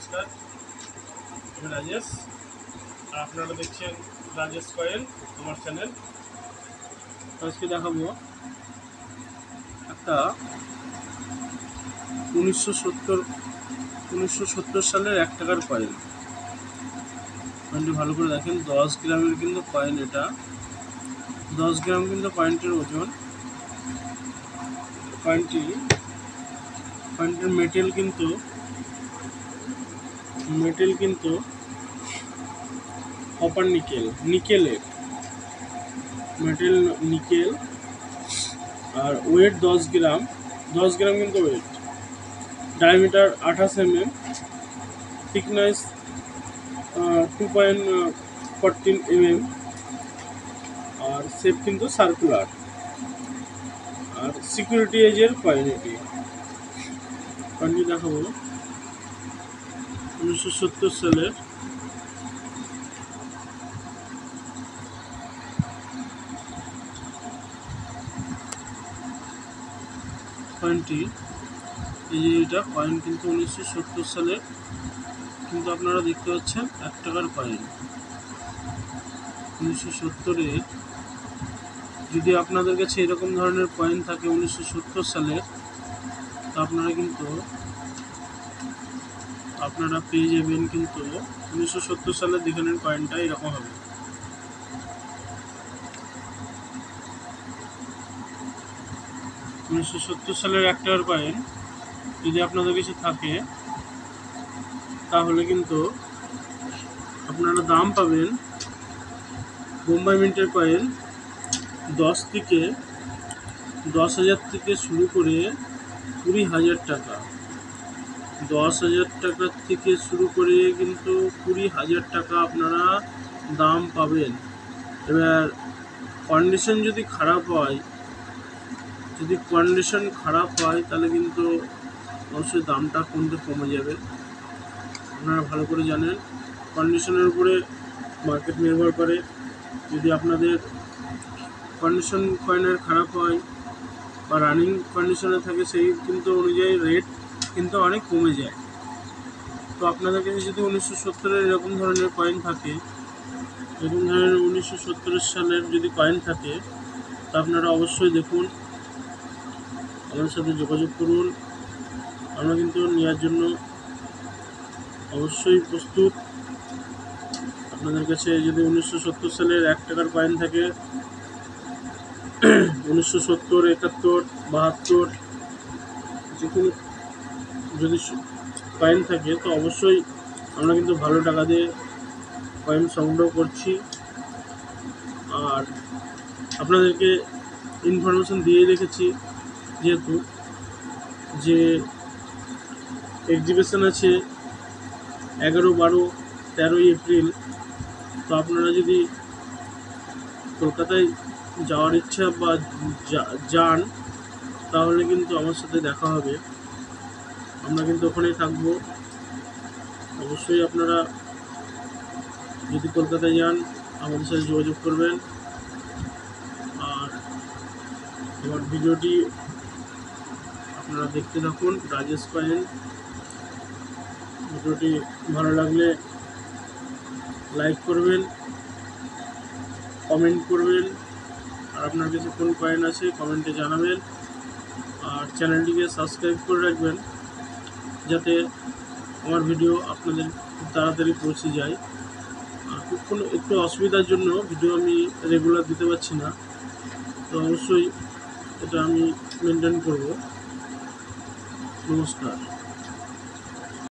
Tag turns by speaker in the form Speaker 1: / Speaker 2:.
Speaker 1: নমস্কার, আমি রাজেশ। আপনারা দেখছেন রাজেশ কয়েল আমার চ্যানেল। আজকে দেখাবো একটা 1970 সালের 1 টাকার কয়েন। কয়েনটি ভালো করে দেখেন, 10 গ্রামের কিন্তু কয়েন। এটা 10 গ্রাম কিন্তু কয়েনটির ওজন। কয়েনটির মেটেল কিন্তু কপার নিকেলের মেটেল নিকেল। আর ওয়েট 10 গ্রাম কিন্তু weight. Diameter 28 mm, thickness 2.14 mm, আর শেপ কিন্তু সার্কুলার। আর সিকিউরিটি এজের কয়েন। এটি কয়েনটি দেখাবো 1970 সালের। কয়েনটি এই যে এটা কয়েন কিন্তু 1970 সালের, কিন্তু আপনারা দেখতে পাচ্ছেন 1 টাকার কয়েন। 1970-এ যদি আপনাদের কাছে এরকম ধরনের কয়েন থাকে 1970 সালের, তো আপনারা পেয়ে যাবেন কিন্তু 1970 সালের দিকের কয়েনটা এরকম হবে। $1970 সালের 1 টাকার কয়েন যদি আপনাদের কাছে থাকে, তাহলে কিন্তু আপনারা দাম পাবেন বোম্বাই মিন্টের কয়েন 10,000 থেকে শুরু করে 20,000 টাকা। 10,000 টাকা থেকে শুরু করে কিন্তু 20,000 টাকা আপনারা দাম পাবেন। এবার কন্ডিশন যদি খারাপ হয়, তাহলে কিন্তু অবশ্যই দামটা কিন্তু কমে যাবে। আপনারা ভালো করে জানেন, কন্ডিশনের উপরে মার্কেট নির্ভর করে। যদি আপনাদের কন্ডিশন কয়েনের খারাপ হয় বা রানিং কন্ডিশনে থাকে, সেই কিন্তু অনুযায়ী রেট কিন্তু অনেক কমে যায়। তো আপনাদের কাছে যদি 1970-এর এরকম ধরনের কয়েন থাকে, 1970 সালের যদি কয়েন থাকে, তা আপনারা অবশ্যই দেখুন, আমাদের সাথে যোগাযোগ করুন। আমরা কিন্তু নেওয়ার জন্য অবশ্যই প্রস্তুত। আপনাদের কাছে যদি 1970 সালের 1 টাকার কয়েন থাকে, 1970, 71, 72 যেগুলো যদি কয়েন থাকে, তো অবশ্যই আমরা কিন্তু ভালো টাকা দিয়ে কয়েন সংগ্রহ করছি। আর আপনাদেরকে ইনফরমেশন দিয়ে রেখেছি, যেহেতু যে এক্সিবিশন আছে 11, 12, 13 এপ্রিল। তো আপনারা যদি কলকাতায় যাওয়ার ইচ্ছা বা যান, তাহলে কিন্তু আমার সাথে দেখা হবে। আমরা কিন্তু ওখানেই থাকবো। অবশ্যই আপনারা যদি কলকাতায় যান, আমাদের সাথে যোগাযোগ করবেন। আর আমার ভিডিওটি আপনারা দেখতে থাকুন, রাজেশ কয়েল। ভিডিওটি ভালো লাগলে লাইক করবেন, কমেন্ট করবেন। আর আপনার কাছে কোন কয়েন আছে কমেন্টে জানাবেন। আর চ্যানেলটিকে সাবস্ক্রাইব করে রাখবেন, যাতে আমার ভিডিও আপনাদের খুব তাড়াতাড়ি পৌঁছে যায়। আর একটু অসুবিধার জন্য ভিডিও আমি রেগুলার দিতে পারছি না, তো অবশ্যই এটা আমি মেনটেন করব। নমস্কার।